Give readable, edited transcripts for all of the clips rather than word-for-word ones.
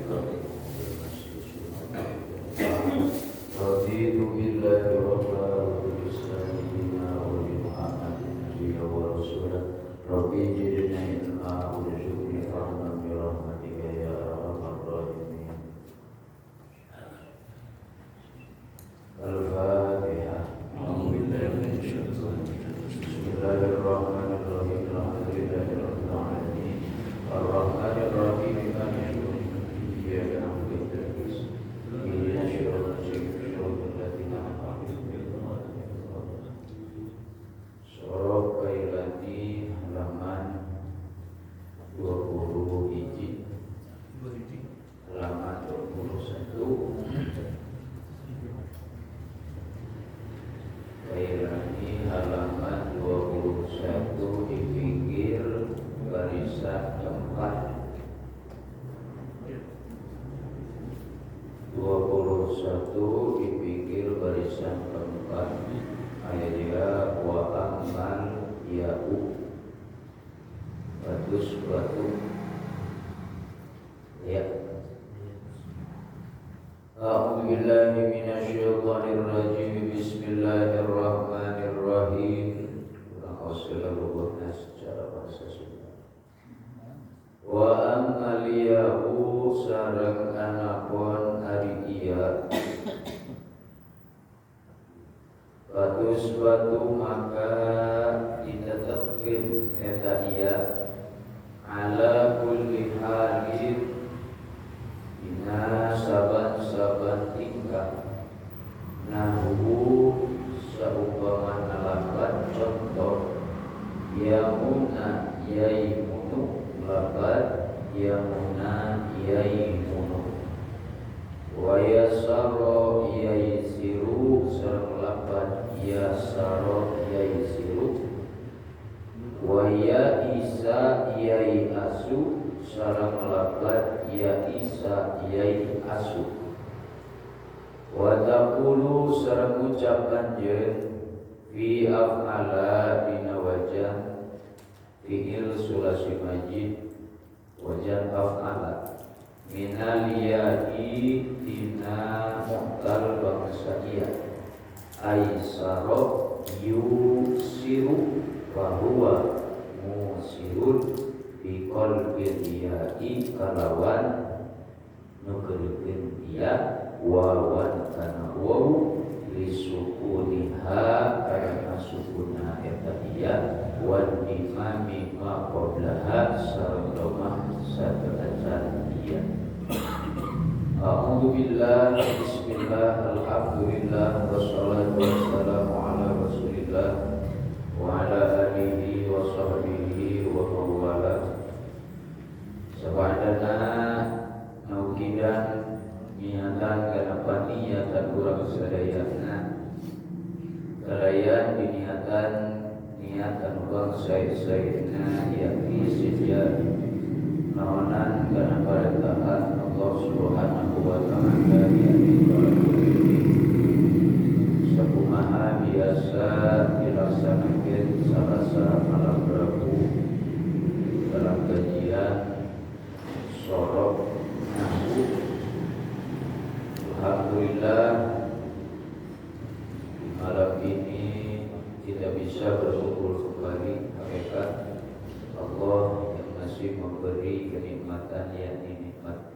Raditu billahi rabban wa bil islami dinan wa bi Muhammadin nabiyyan wa rasulan. Rabbi zidni ilma warzuqni fahman bi rahmatika ya arhamar rahimin. Al-Fatihah. Bismillahirrahmanirrahim. Alhamdulillahirabbil alamin. Ar-Rahmanir-Rahim. Maliki yaumiddin. Iyyaka na'budu wa iyyaka nasta'in. Ihdinas siratal mustaqim. Shiratal ladzina an'amta 'alaihim. Surah Kailani halaman 20 halaman 21. Kailani halaman 21 di pinggir barisan keempat. 21 di pinggir barisan keempat. Ayatnya wa amal ya'u batus batu ya. A'udzu billahi minasyaitonir rajim. Bismillahirrahmanirrahim. Rasulullah secara bahasa Sunda. Wa amal ya'u sareng anapun ari iya batus batu maka ditetepkeun eta iya ala kulli halin dina saban-saban tingkah nahu saumpama lapat contoh yamuna yaimunu lapat yamuna yaimunu wa yasara yaisiru sareng lapat yasara yaisiru wa ya isa yai asu sareng lapat ya isa yai asu wa taqulu sareng ucapan jeung fi af'ala dina wajah fi'il sulasi majid wajan af'ala minal ya'i dina mu'tal bangsa iya aisaro yusiru wa huwa musirun bi qalbil ya'i kalawan nukeurkeun iya wawan kana wawu lisukuniha karena sukunna eta iya wan imami ma qablaha sareng domah sadaqatan iya. A'udzu billahi bismillah alhamdulillah wassalatu wassalamu ala rasulillah wa ala alihi wa sahbihi wa mawala. Sabadana naukidan niatan kenapa niatan kurang sadayana kalayan diniatan niatan kurang sayyidina yakni sejak naonan kana parantahan Allah Subhanahu wa ta'ala yakni sakumaha biasa dilaksanakeun sarasa malam Rabu dalam kajian sorok nahwu. Alhamdulillah di malam ini kita bisa berkumpul kembali. Hakikat Allah yang masih memberi kenikmatan, yakni nikmat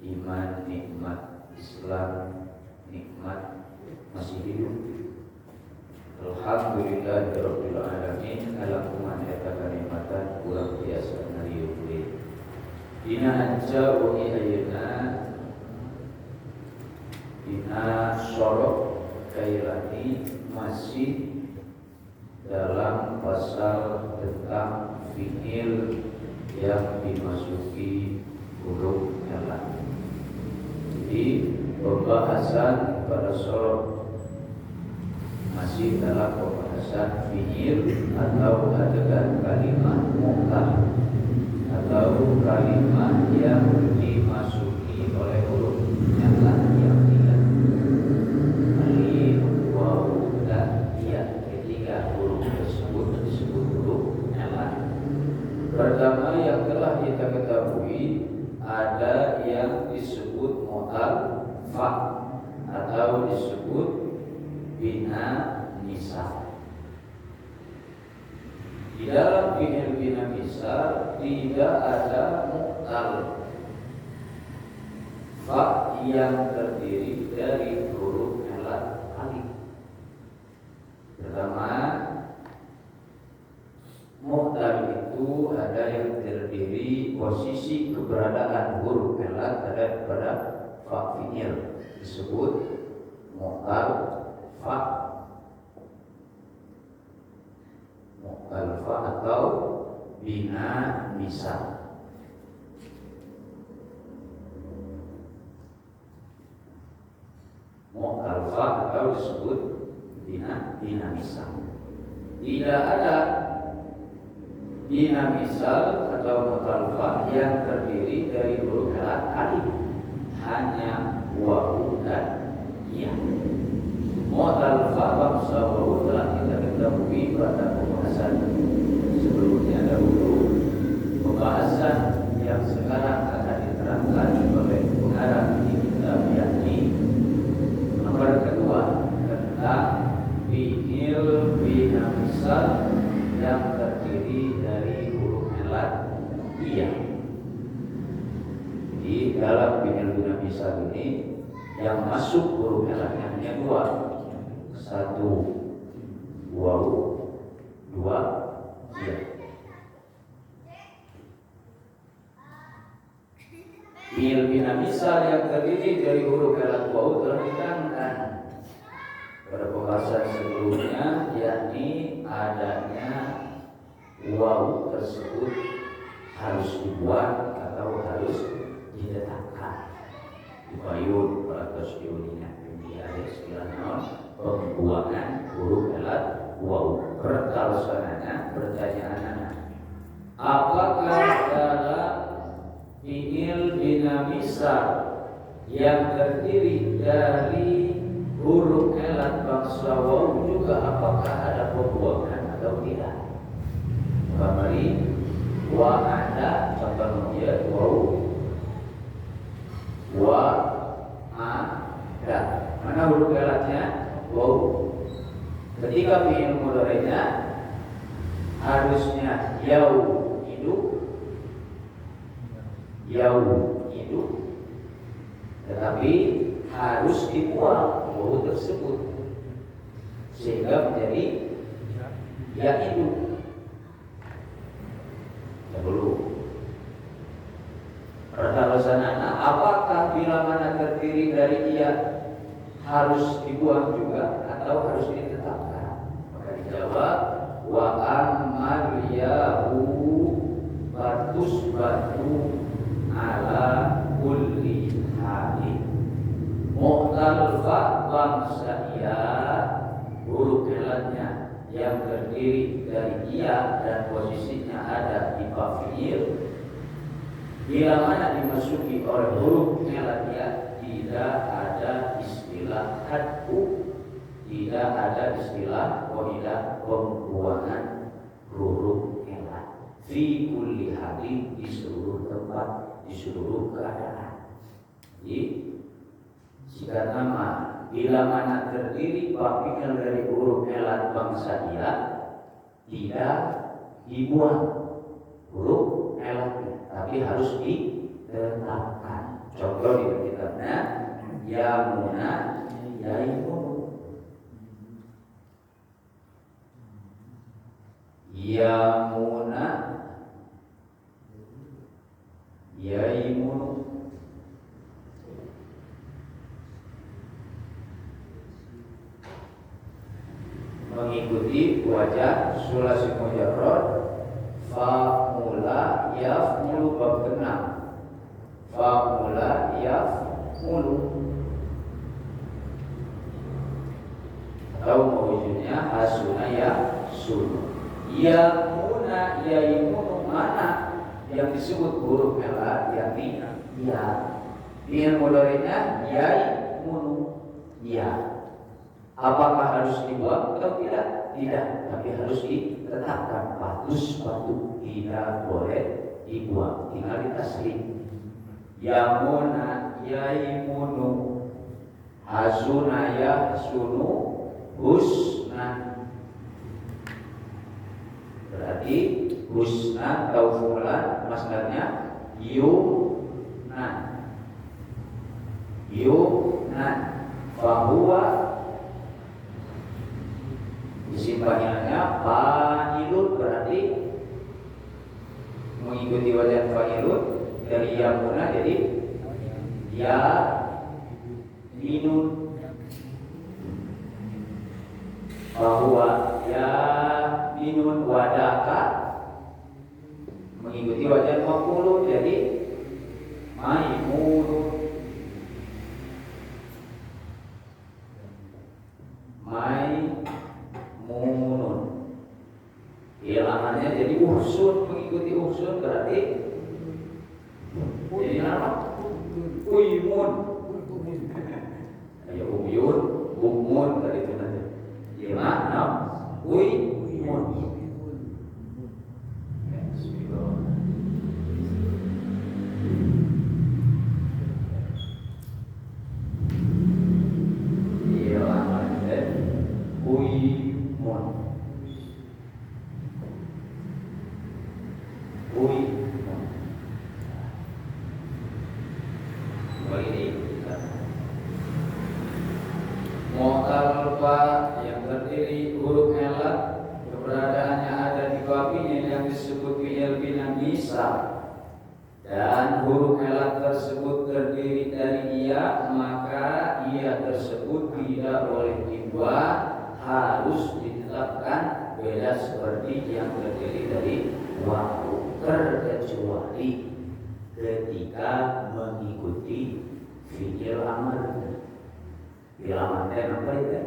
iman, nikmat Islam, nikmat masih hidup. Alhamdulillahirabbil alamin. Alakuman eta kenikmatan kurang biasa narieu deui. Dina anca ugi ayeuna dina sorok Kailani masih dalam pasal tentang fi'il yang dimasuki huruf elan. Jadi pembahasan pada sorok masih dalam pembahasan fi'il atau adegan kalimat mu'tal atau kalimat yang dimasuki oleh huruf elan yang pertama yang telah kita ketahui ada yang disebut mu'tal fa atau disebut bina misal. Di dalam fi'il bina misal tidak ada mu'tal fa yang terdiri dari huruf elat alif. Pertama, mu'tal itu ada yang terdiri posisi keberadaan huruf elat ada pada fa fi'il disebut mu'tal fa. Mu'tal fa atau bina misal. Mu'tal fa atau disebut bina misal. Tidak ada bina misal atau mu'tal fa yang terdiri dari huruf elat alif, hanya wawu dan ya. Mu'tal fa bangsa wawu telah kita ketahui pada pembahasan sebelumnya dahulu. Pembahasan yang sekarang akan diterangkan oleh pengarang di kitab yakni nomor kedua tentang fi'il bina misal yang terdiri dari huruf elat iya. Di dalam fi'il bina misal ini yang masuk huruf elatnya hanya dua. Satu wawu, dua ya. Fi'il bina misal yang terdiri dari huruf elat wawu telah diterangkan pada pembahasan sebelumnya, yakni adanya wawu tersebut harus dibuat atau harus diletakkan. Dibayun atau diulinya ini ada istilah non pembuangan huruf elat wawu. Pertanyaan apakah dalam fi'il bina misal yang terdiri dari huruf elat bangsa wawu juga apakah ada pembuangan atau tidak? Kembali wa ada contohnya wawu wa ada. Mana huruf elatnya? Wawu. Ketika fi'il mudhari'nya harusnya yau hidup, tetapi harus dibuang wawu tersebut sehingga menjadi ya hidup. Dahulu pertanyaan apakah bila mana terdiri dari ia harus dibuang juga atau harus ditetapkan? Maka dijawab wa amal yahu batus batu ala kulli halin. Mu'tal fa bangsa ia huruf elatnya yang terdiri dari ia dan posisinya ada di fi'il. Bila mana dimasuki oleh huruf elat ia tidak ada istilah hadfu, tidak ada istilah qaidah pembuangan huruf elat fi kulli halin, di seluruh tempat, di seluruh keadaan. Jadi jika nama bila mana terdiri fi'il dari huruf elat bangsa ia tidak dibuang huruf elatnya, tapi harus ditetapkan. Contoh di kitabnya yamuna yaimunu, yamuna yaimunu. Mengikuti wajah sulasi mujarrad fa'ula yaf'ulu bab keenam. Fa'ula yaf'ulu atau mewujudnya hasuna yasunu. Yamuna yaimunu, mana yang disebut huruf elat yakni ya. Fi'il mudhari'nya yaimunu ya. Apakah harus dibuang atau tidak? Tidak, tapi harus ditetapkan. Batus batu tidak boleh dibuang, tinggal ditasrif. yamuna yaimunu, hasuna yahsunu, husna. Berarti husna taufulan masdarnya yunan. Yunan fahuwa isim fa'ilnya fa'ilun, berarti mengikuti wazan fa'ilun dari yamuna jadi ya minun. Bahwa ya minun wadaka mengikuti wazan maf'ulun jadi maimunun. Maimunun ilahannya jadi uhsun, mengikuti uhsun berarti jadi apa? Uymun. Ya uyun, umun tadi itu nanti. Gimana? Uymun. Yang terdiri huruf elat keberadaannya ada di kafinya yang disebut fi'il bina nisa, dan huruf elat tersebut terdiri dari ia, maka ia tersebut tidak boleh dibuat, harus ditetapkan beda seperti yang terdiri dari wawu, terkecuali ketika mengikuti fi'il amr. Fi'il amr apa itu?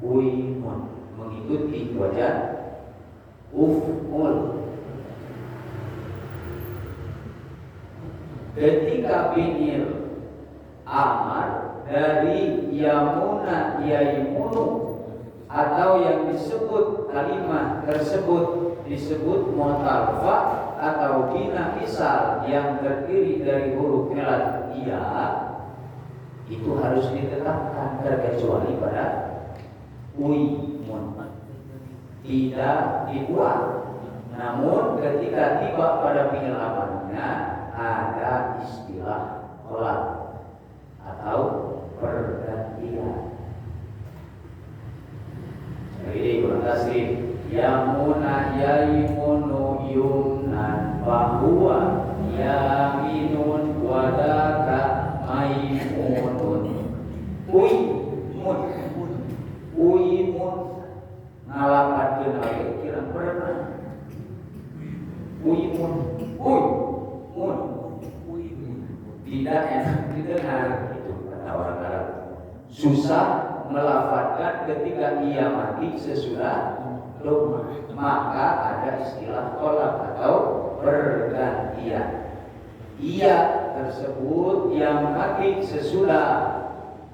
Uymun mengikuti wazan uf'ul. Ketika fi'il amar dari yamuna yaimunu atau yang disebut kalimat tersebut disebut mu'talfa atau bina misal yang terdiri dari huruf elat iya, itu harus ditetapkan terkecuali pada uymun, tidak dibuat. Namun ketika tiba pada fi'il amarnya ada istilah kolak atau pergantian. Jadi bertasrif yamuna yaimunu yumnan bahwa yaminun wadaka maimunun. Uymun ngalapakeun aya kirang pernah. Uymun tidak enak didengar, itu kata orang Arab. Susah melafadzkan ketika ia mati sesudah lumah, maka ada istilah tolak atau pergantian. Ia tersebut yang mati sesudah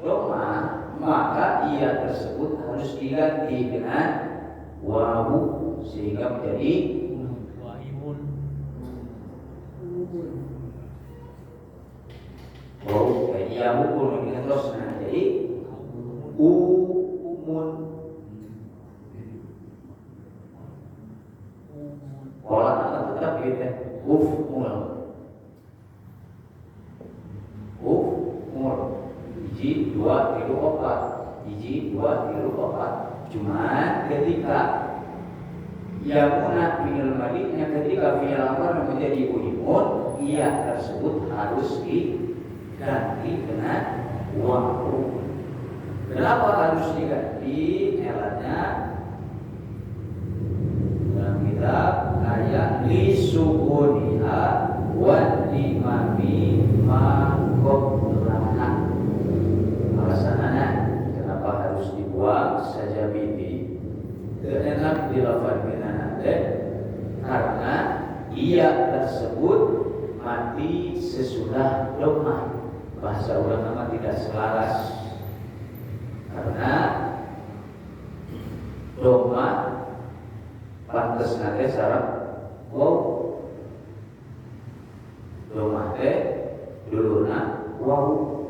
lumah, maka ia tersebut harus diganti dengan wawu sehingga menjadi wawu. Ia mukul dengan terus jadi umun. Pola akan tetap gitu. Ufmul. Iji 2 3 4. Iji 2 3 4. Cuman ketika yamuna fi'il madhinya ketika fi'il amr menjadi uimun, ia tersebut harus diganti dengan wawu. Kenapa harus diganti? Elatnya dalam kitab ayat lisukuniha wa dimami maqoblaha. Alasannya kenapa harus dibuang saja bibi enak dilafadzkan nanti karena ia tersebut mati sesudah lemah. Bahasa orang nama tidak selaras karena doma pantes nate sarap wow Domah teh dulurna wau.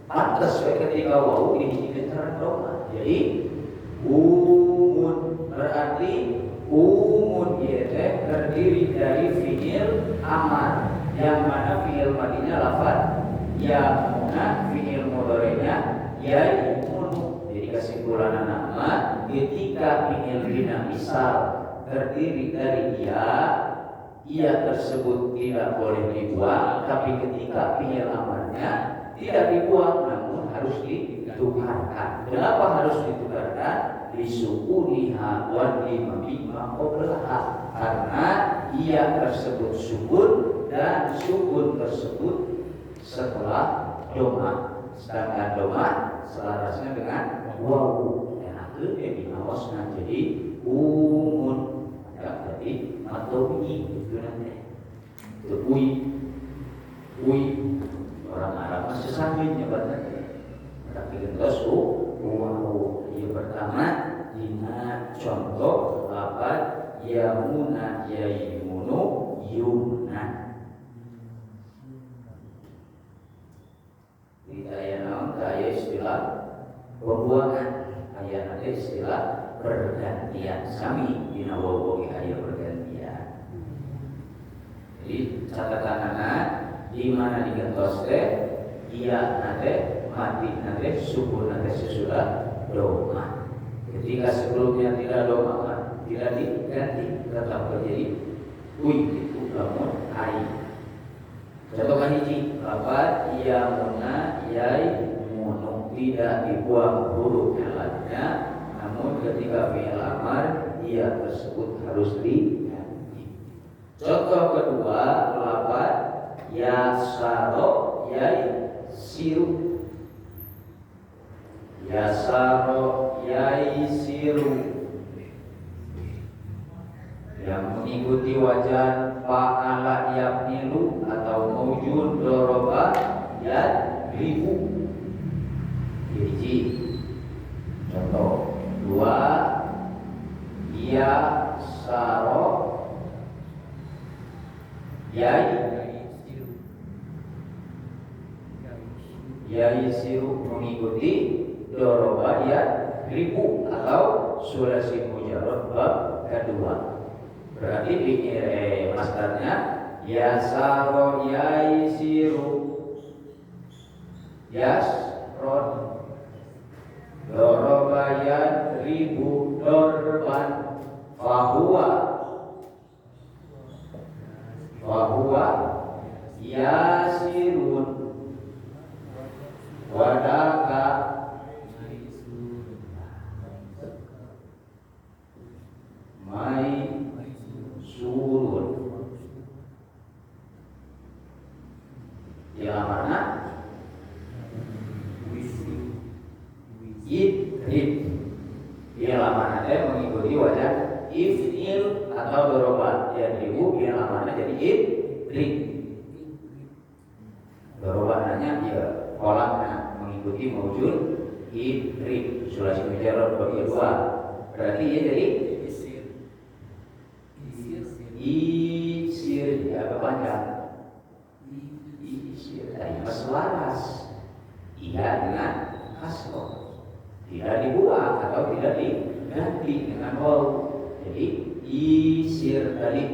Pantes ketika wau dihiji cara domah. Jadi umun berarti umun ieu teh terdiri dari fiil amar yang mana fiil madinya lafaz ya muna fiil mudhari'nya yaimun. Jadi kesimpulan nama ketika fiil bina misal terdiri dari ia tersebut tidak boleh dibuang, tapi ketika fiil amarnya tidak dibuang namun harus ditukarkan. Kenapa harus ditukarkan? Disukuniha wa dimimma qablaha, karena ia tersebut sukun dan sukun tersebut setelah domah, sedangkan domah selarasnya dengan wawu. Enakeun dinaosna jadi umun. Ya, jadi matowi itu nanti. Itu ui orang Arab masih sambil nyebatnya. Tapi gentos wow. Yang pertama dina contoh lapan yamuna yaimunu yumna. Tidak aya naon aya istilah pembuangan, aya nanti istilah pergantian. Sami dina wawu aya pergantian. Jadi catatanana di mana digentos teh iya nate mati nate sukun nate sesudah domah. Ketika sebelumnya tidak domah tidak diganti tetap terjadi itu lamun ai. Contoh hiji lapat yamuna yaimunu tidak dibuang huruf lainnya, namun ketika fi'il amar ia tersebut harus diganti. Contoh kedua lapat yasaro yaisiru. Yasaro yaisiru yang mengikuti wajan fa'ala yafnilu atau maujud doroba yadribu. Hiji contoh dua yasaro yaisiru mengikuti doroba yadribu atau sulasi mujarrad bab kedua. Berarti masdarnya yasaro yaisiru yasron doroba yadribu dorban fahuwa yasirun wadaka surun. Yang mana? Idrib. Yang mana mengikuti wajan if'il atau doroba. Yang ibu yang mana jadi idrib. Dorobananya ya kolaknya mengikuti maujud idrib. Sulasi mujarrad bagi dua. Berarti ya jadi isir ya panjang. Isir dari selaras. Iya dengan kasroh. Tidak dibuang atau tidak diganti dengan waw. Jadi isir dari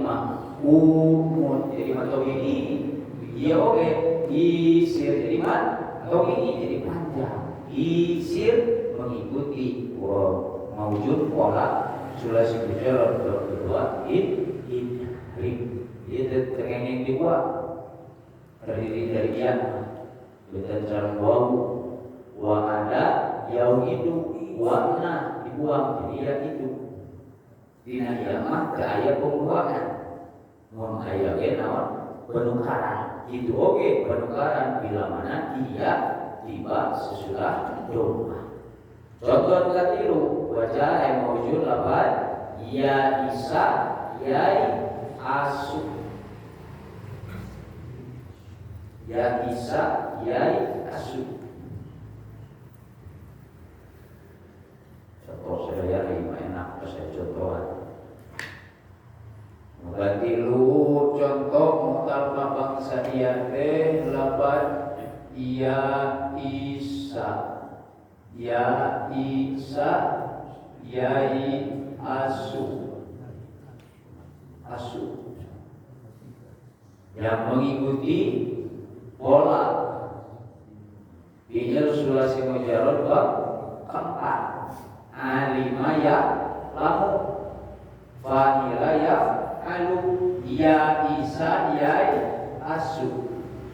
umun jadi matau ini. Iya oke. Isir jadi atau ini jadi panjang. Isir mengikuti maujud pola sulasi mujarrad kedua itu terkenging dibuat terdiri dari yang berdasarkan wa ada yau itu warna dibuang jadi ya itu dina mah ke ayat pembuangan mun aya ge naon penukaran itu oke penukaran bila mana ia tiba sesudah domah. Contoh katilu wajah yang maujud lapan ya isa yai asu ya isa yai asu. Contoh saya lima enak saya contohan. Ganti lu contoh mutal bangsa dia ya isa, ya isa, yai asu, asu yang mengikuti pola fi'il sulasi mujarrad bab keempat. Alima ya lamu, fa'ila ya alu, ya isa yai asu.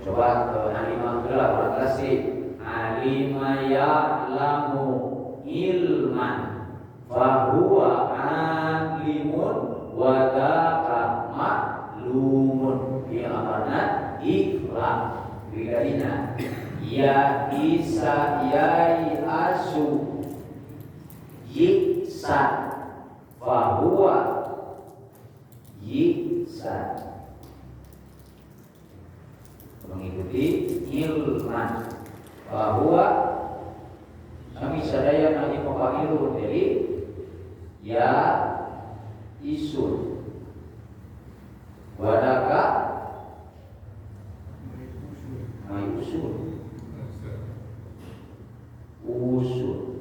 Coba ke alima adalah orang kasih. Alima ya lamu ilman, fahuwa alimun, wadaka ma'lumun. Yang mana ikhlas bidalina. Ya isa yai asu yiksa, fahuwa yiksa, mengikuti ilman, bahwa kami sadaya nanti pepangilun. Jadi ya isun wadaka mai usul usul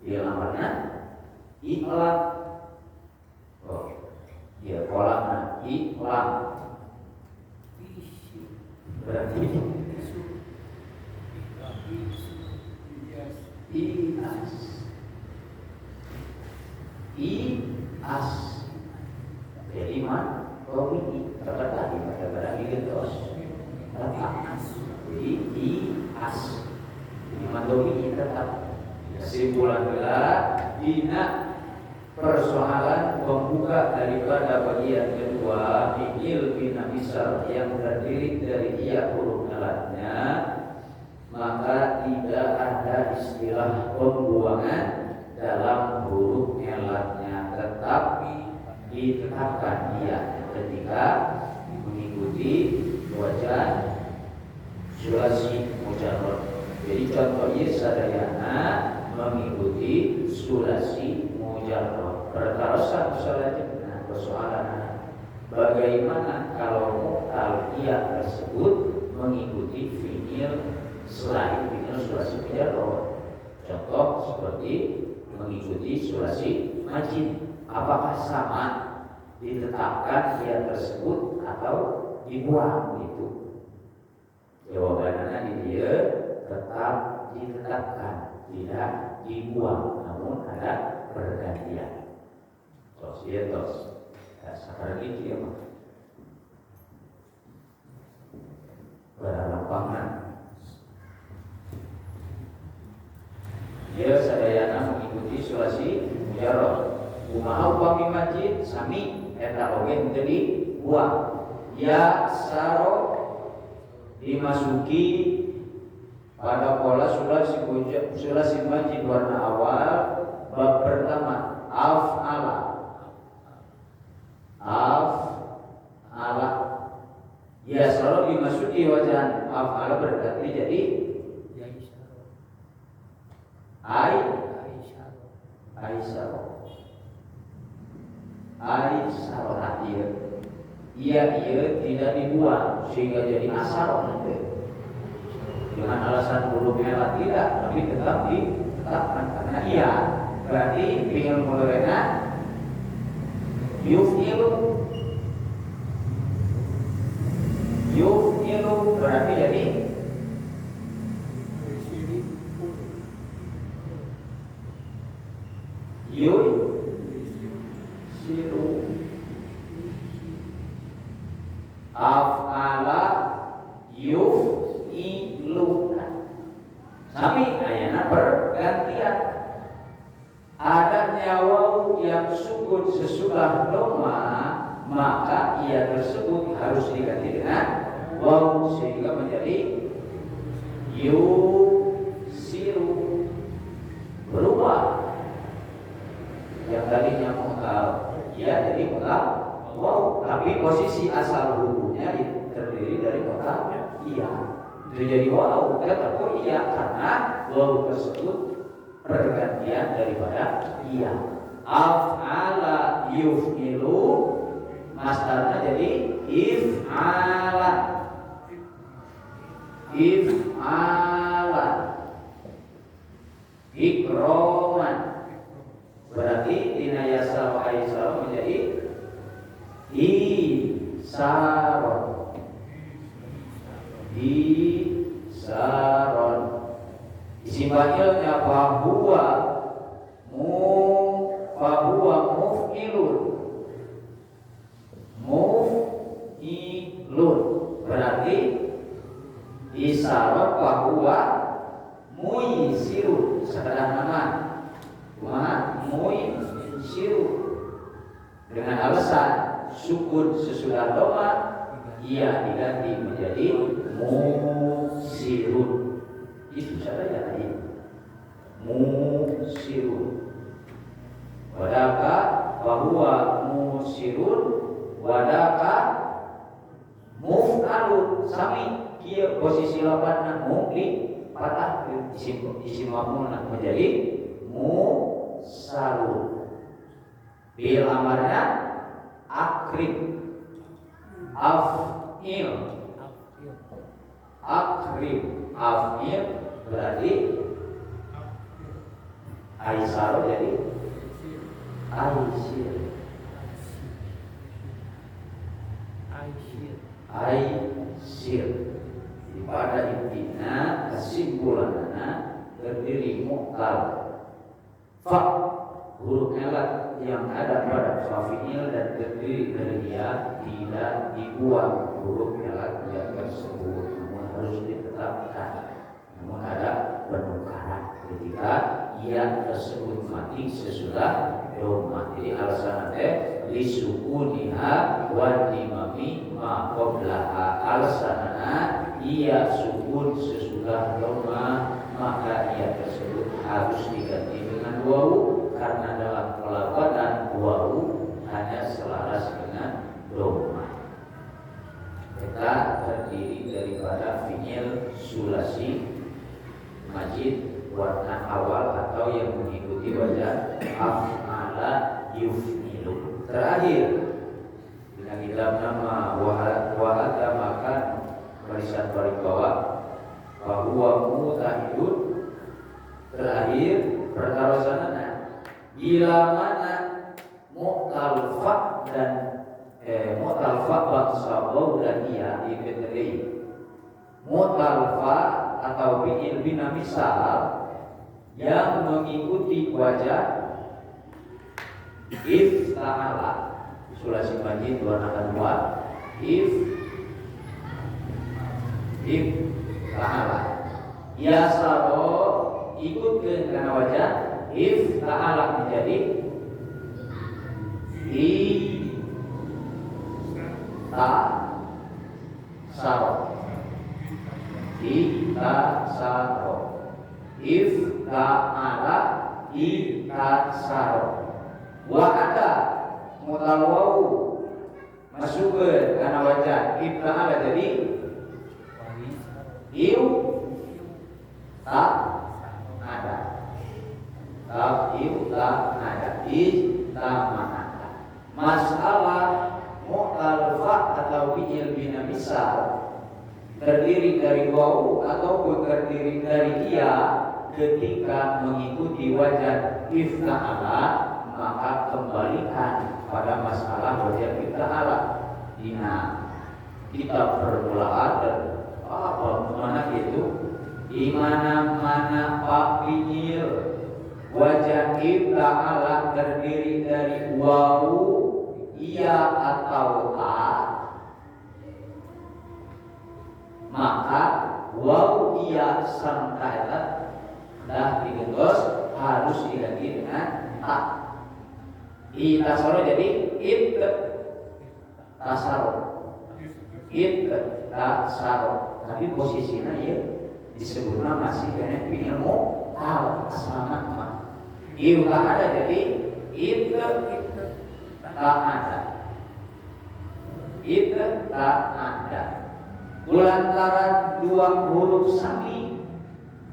yang namanya iklan. Oh ya, kolakna iklan berarti ias jadi man komiki terkata di pada terus jadi ias jadi man komiki tetap. Kesimpulan gelar dina persoalan pembuka daripada bagian kedua fi'il bina misal yang terdiri dari iya huruf alatnya, maka tidak ada istilah pembuangan dalam huruf alatnya, tetapi ditetapkan iya ketika mengikuti wajan sulasi mujarrad. Jadi contohnya sadayana mengikuti sulasi mujarrad. Pertarosan selanjutnya persoalan bagaimana kalau mu'tal iya tersebut mengikuti fi'il selain fi'il sulasi mujarrad. Contoh seperti mengikuti sulasi majid, apakah sama ditetapkan iya tersebut atau dibuang gitu? Jawabannya di dia tetap ditetapkan, tidak dibuang, namun ada pergantian. Tos ya tos, sekarang ini ya mah berlapangan. Dia sadayana mengikuti sulasi mujarrad. Kumaha upami majid sami eta oge menjadi buang. Ya saro dimasuki pada pola sulasi majid warna awal bab pertama af'ala ya selalu dimasuki wajan af'ala berarti jadi Aisyah iya tidak dibuang sehingga jadi asal nanti dengan alasan huruf merah tidak, tapi tetap ditetapkan karena iya berarti fi'il mudhari'na yuf'ilu berarti jadi siru af'ala yuf'iluna. Sami ayana pergantian. Adanya waw yang sukun sesudah doma, maka ia tersebut harus diganti dengan waw sehingga menjadi yusiru, berubah. Yang tadinya mu'tal ya jadi mu'tal waw, tapi posisi asal hurufnya terdiri dari kata iya. Itu jadi waw, kata iya karena waw tersebut pergantian daripada iya. Af'ala yuf'ilu masdarnya jadi if'ala. if'alan, ikroman. Berarti dina yasar wa aisar menjadi isaron. Isaron. Isim fa'ilnya fahuwa muf'ilun. Muf'ilun. Berarti isaron fahuwa muisirun. Sederhana muisiru, dengan alasan sukun sesudah doma ia diganti menjadi musirun. Itu saja ini musirun. Wadaka bahwa musirun, wadaka muf'alun. Sami kia posisi lapanna mungkin patah isim maf'ulna menjadi musarun. Bil amarnya akrib, af'il, akrib, af'il. Berarti aisar jadi aisir, aisir. Pada intinya kesimpulannya terdiri mu'tal fa, huruf elat yang ada pada fa'il dan terdiri dari dia tidak dibuang huruf elat yang tersebut, namun harus ditetapkan. Namun ada penukaran ketika ia tersebut mati sesudah doma. Jadi alasan lisukuniha wa dimami ma qablaha. Alasanna ia sukun sesudah doma, maka ia tersebut harus diganti dengan wawu, karena dalam pelafalan wawu hanya selaras dengan doma. Kita terdiri daripada fi'il sulasi majid warna awal atau yang mengikuti wajah af'ala yuf'ilu. Terakhir dengan dalam nama wahada maka barisan baris bawah bahwa mutahidun. Terakhir pertarusanana bila mana mu'tal fa dan mu'tal fa bangsa waw dan ia diketahui. Mu'tal fa atau fi'il bina misal yang mengikuti wajah if ta'ala, sulasi majid warna kedua if ta'ala, yasaro ikut ke karena wajah if ta'ala menjadi saro, itasaro, if ta'ala itasaro. Wa ada mutawau masuk ke karena wajah if ta'ala jadi iu tak ada, iu tak ada, istamana. Masalah mu'tal fa atau fi'il bina misal terdiri dari wawu atau terdiri dari dia ketika mengikuti wajah if ta'ala, maka kembalikan pada masalah wajah if ta'ala. Dina kitab permulaan dan mana itu di mana pak fi'il wajah if ta'ala terdiri dari wawu iya atau a, maka waw iya serta dah digentos harus diganti dengan ta. Itasaro jadi it tasaro, it tasaro. Tapi posisinya ya disebutnya masih dengan fi'il mu'tal sama mah. Iu tak ada jadi it tak ada, it tak ada. Kulantaran dua huruf sami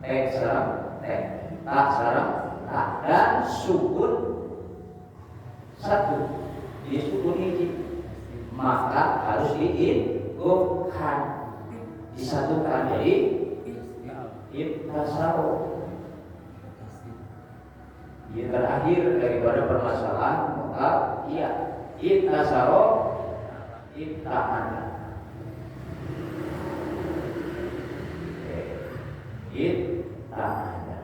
tek sarang tek, tak sarang tak, dan sukun satu disukun ini, maka harus diidghamkan. disatukan jadi ittasaro. Yang terakhir daripada permasalahan maka iya ittasaro ittahana. Ittahana.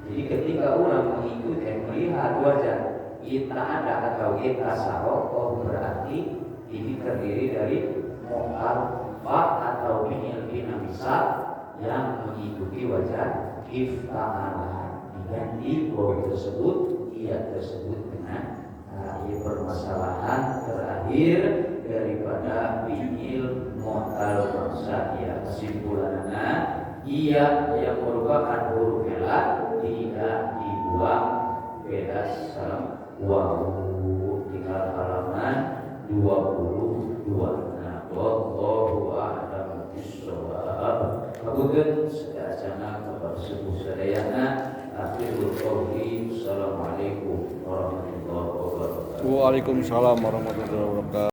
Jadi ketika orang mengikuti dan melihat wajah ittahana atau ittasaro, oh berarti ini terdiri dari mu'al fa atau fi'il binamisab yang mengikuti wajah ifta'ala diganti waw tersebut ia tersebut dengan permasalahan terakhir daripada fi'il mu'tal bangsa. Ya kesimpulannya ia yang merupakan huruf elat tidak dibuang beda salam waw. Tinggal halaman 22. Nah, wallahu a'lam bishawab. Kemudian sedasana kabar subuh sadayana akhirul qawli. Assalamualaikum warahmatullahi wabarakatuh. Waalaikumsalam warahmatullahi wabarakatuh.